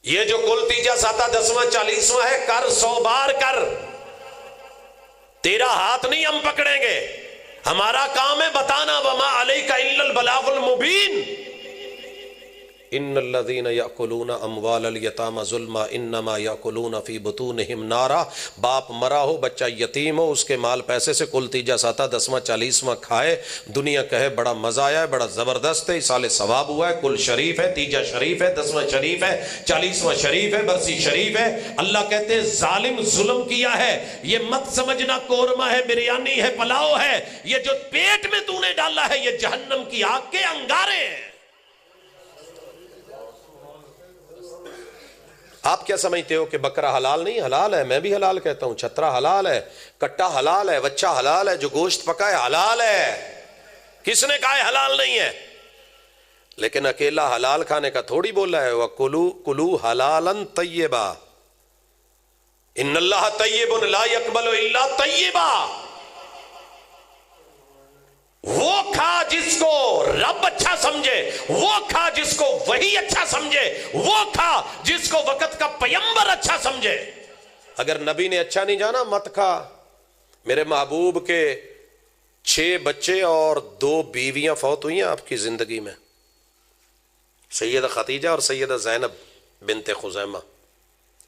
یہ جو کل تیجا ساتا 10واں 40واں ہے، کر 100 بار کر، تیرا ہاتھ نہیں ہم پکڑیں گے، ہمارا کام ہے بتانا، وما علیک الا البلاغ المبین۔ ان الذین یاکلون اموال الیتامی ظلما انما یاکلون فی بطونہم نارا۔ باپ مرا ہو، بچہ یتیم ہو، اس کے مال پیسے سے کل تیجا ساتا 10واں 40واں کھائے، دنیا کہے بڑا مزہ آیا ہے، بڑا زبردست ہے، سال ثواب ہوا ہے، کل شریف ہے، تیجا شریف ہے، 10واں شریف ہے، 40واں شریف ہے، برسی شریف ہے۔ اللہ کہتے ہیں ظالم ظلم کیا ہے، یہ مت سمجھنا قورمہ ہے، بریانی ہے، پلاؤ ہے، یہ جو پیٹ میں تو نے ڈالا ہے یہ جہنم کی آگ کے انگارے ہیں۔ آپ کیا سمجھتے ہو کہ بکرا حلال نہیں؟ حلال ہے، میں بھی حلال کہتا ہوں، چھترا حلال ہے، کٹا حلال ہے، وچہ حلال ہے، جو گوشت پکا ہے حلال ہے، کس نے کہا ہے حلال نہیں ہے؟ لیکن اکیلا حلال کھانے کا تھوڑی بولا ہے، وَكُلُوا حَلَالًا طَيِّبًا إِنَّ اللَّهَ طَيِّبٌ لَا يَقْبَلُ إِلَّا طَيِّبًا۔ وہ کھا جس کو رب اچھا سمجھے، وہ کھا جس کو وہی اچھا سمجھے، وہ کھا جس کو وقت کا پیمبر اچھا سمجھے۔ اگر نبی نے اچھا نہیں جانا مت کھا۔ میرے محبوب کے 6 بچے اور 2 بیویاں فوت ہوئی ہیں آپ کی زندگی میں، سیدہ خدیجہ اور سیدہ زینب بنت خزیمہ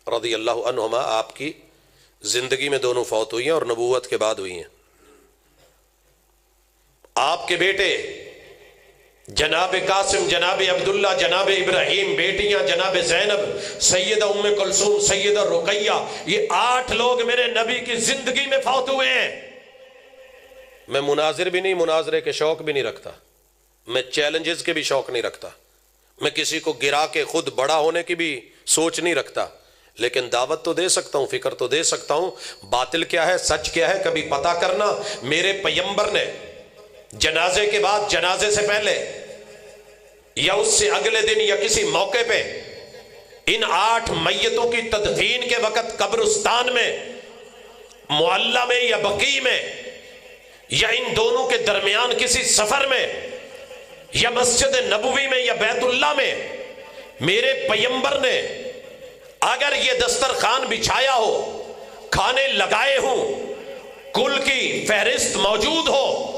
رضی اللہ عنہما، آپ کی زندگی میں دونوں فوت ہوئی ہیں اور نبوت کے بعد ہوئی ہیں۔ آپ کے بیٹے جناب قاسم، جناب عبداللہ، جناب ابراہیم، بیٹیاں جناب زینب، سیدہ ام کلثوم، سیدہ رقیہ، یہ 8 لوگ میرے نبی کی زندگی میں فوت ہوئے ہیں۔ میں مناظر بھی نہیں، مناظرے کے شوق بھی نہیں رکھتا، میں چیلنجز کے بھی شوق نہیں رکھتا، میں کسی کو گرا کے خود بڑا ہونے کی بھی سوچ نہیں رکھتا، لیکن دعوت تو دے سکتا ہوں، فکر تو دے سکتا ہوں، باطل کیا ہے سچ کیا ہے کبھی پتہ کرنا۔ میرے پیمبر نے جنازے کے بعد، جنازے سے پہلے یا اس سے اگلے دن یا کسی موقع پہ ان 8 میتوں کی تدفین کے وقت قبرستان میں، معلّہ میں یا بقیع میں یا ان دونوں کے درمیان کسی سفر میں یا مسجد نبوی میں یا بیت اللہ میں، میرے پیمبر نے اگر یہ دسترخوان بچھایا ہو، کھانے لگائے ہوں، کل کی فہرست موجود ہو،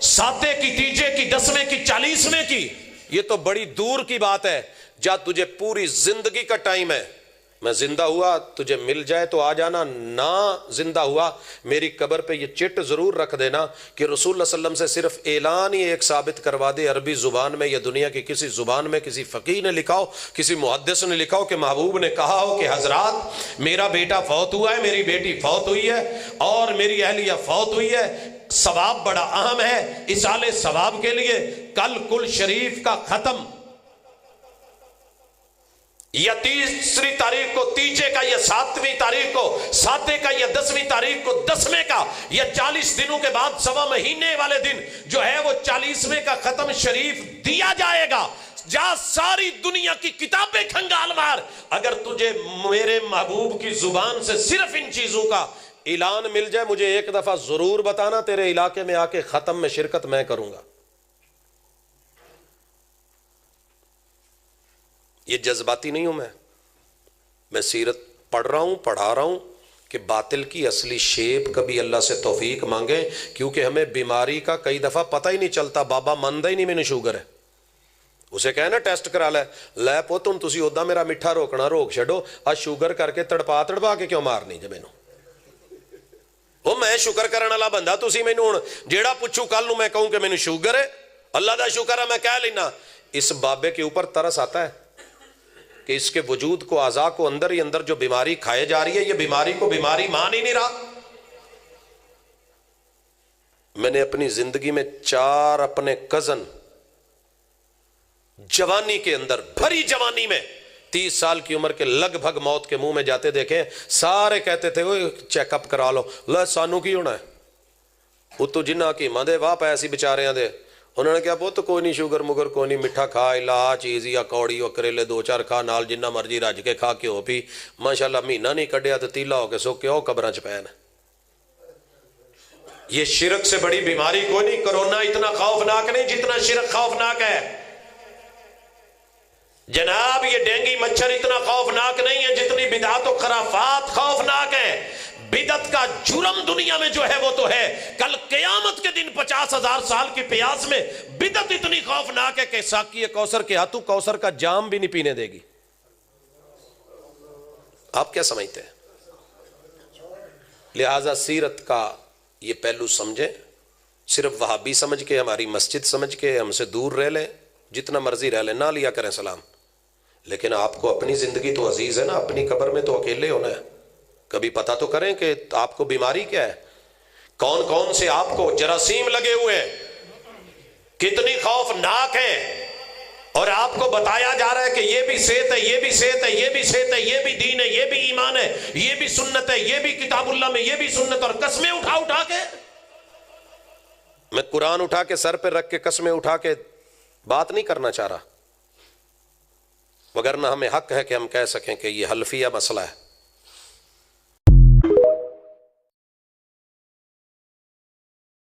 ساتے کی، تیجے کی، 10ویں کی، 40ویں کی، یہ تو بڑی دور کی بات ہے۔ جا تجھے پوری زندگی کا ٹائم ہے، میں زندہ ہوا تجھے مل جائے تو آ جانا، نہ زندہ ہوا میری قبر پہ یہ چٹ ضرور رکھ دینا کہ رسول اللہ صلی اللہ علیہ وسلم سے صرف اعلان ہی ایک ثابت کروا دے، عربی زبان میں یا دنیا کی کسی زبان میں کسی فقیہ نے لکھا ہو، کسی محدث نے لکھا ہو کہ محبوب نے کہا ہو کہ حضرات میرا بیٹا فوت ہوا ہے، میری بیٹی فوت ہوئی ہے اور میری اہلیہ فوت ہوئی ہے، ثواب بڑا اہم ہے، اصالِ ثواب کے لیے کل کل شریف کا ختم یا 30 تاریخ کو تیجے کا یا 7ویں تاریخ کو ساتے کا یا 10ویں تاریخ کو 10ویں کا یا 40 دنوں کے بعد 1.25 مہینے والے دن جو ہے وہ 40ویں کا ختم شریف دیا جائے گا۔ جا ساری دنیا کی کتابیں کھنگال مار، اگر تجھے میرے محبوب کی زبان سے صرف ان چیزوں کا اعلان مل جائے مجھے ایک دفعہ ضرور بتانا، تیرے علاقے میں آ کے ختم میں شرکت میں کروں گا۔ یہ جذباتی نہیں ہوں، میں سیرت پڑھ رہا ہوں، پڑھا رہا ہوں کہ باطل کی اصلی شیپ کبھی اللہ سے توفیق مانگیں، کیونکہ ہمیں بیماری کا کئی دفعہ پتہ ہی نہیں چلتا۔ بابا ماندا ہی نہیں میں نے شوگر ہے، اسے کہنا ٹیسٹ کرا لے پوت ہن تسی اودا میرا میٹھا روکنا روک چھڈو، آ شوگر کر کے تڑپا کے کیوں مارنی جے مینوں؟ وہ میں شکر کرنے والا بندہ، تسی مینوں ہن جیڑا پوچھو کل نوں میں کہوں کہ مینوں شوگر ہے، اللہ دا شکر ہے میں کہہ لینا۔ اس بابے کے اوپر ترس آتا ہے کہ اس کے وجود کو، اعضاء کو اندر ہی اندر جو بیماری کھائے جا رہی ہے، یہ بیماری کو بیماری مان ہی نہیں رہا۔ میں نے اپنی زندگی میں 4 اپنے کزن جوانی کے اندر، بھری جوانی میں 30 سال کی عمر کے لگ بھگ موت کے منہ میں جاتے دیکھے، سارے کہتے تھے وہ چیک اپ کرا لو، لے سانو کی ہونا ہے، وہ تو جنہ کی ماں دے واہ پیسی بچاریاں دے، انہوں نے کہا وہ تو کوئی نہیں شوگر مگر کوئی نہیں، میٹھا کھا، الا چیز یا کوڑی یا کریلے 2-4 کھا، نال جنہ مرضی رج کے کھا کے ہو پی، ماشاءاللہ مہینہ نہیں کڈیا تو تیلا ہو کے سو کے او قبراں چ پین۔ یہ شرک سے بڑی بیماری کوئی نہیں۔ کرونا اتنا خوفناک نہیں جتنا شرک خوفناک ہے۔ جناب یہ ڈینگی مچھر اتنا خوفناک نہیں ہے جتنی بدعت و خرافات خوفناک ہیں۔ بدعت کا جرم دنیا میں جو ہے وہ تو ہے، کل قیامت کے دن 50,000 سال کی پیاس میں بدعت اتنی خوفناک ہے کہ ساقی کوثر کے ہاتھوں کوثر کا جام بھی نہیں پینے دے گی۔ آپ کیا سمجھتے ہیں؟ لہذا سیرت کا یہ پہلو سمجھیں، صرف وہابی سمجھ کے، ہماری مسجد سمجھ کے ہم سے دور رہ لیں، جتنا مرضی رہ لیں، نہ لیا کریں سلام، لیکن آپ کو اپنی زندگی تو عزیز ہے نا، اپنی قبر میں تو اکیلے ہونا ہے، کبھی پتہ تو کریں کہ آپ کو بیماری کیا ہے، کون کون سے آپ کو جراثیم لگے ہوئے ہیں، کتنی خوفناک ہیں، اور آپ کو بتایا جا رہا ہے کہ یہ بھی صحت ہے، یہ بھی صحت ہے، یہ بھی صحت ہے، یہ بھی دین ہے، یہ بھی ایمان ہے، یہ بھی سنت ہے، یہ بھی کتاب اللہ میں، یہ بھی سنت، اور قسمیں اٹھا اٹھا کے، میں قرآن اٹھا کے سر پہ رکھ کے قسمیں اٹھا کے بات نہیں کرنا چاہ رہا، وگرنہ ہمیں حق ہے کہ ہم کہہ سکیں کہ یہ حلفیہ مسئلہ ہے۔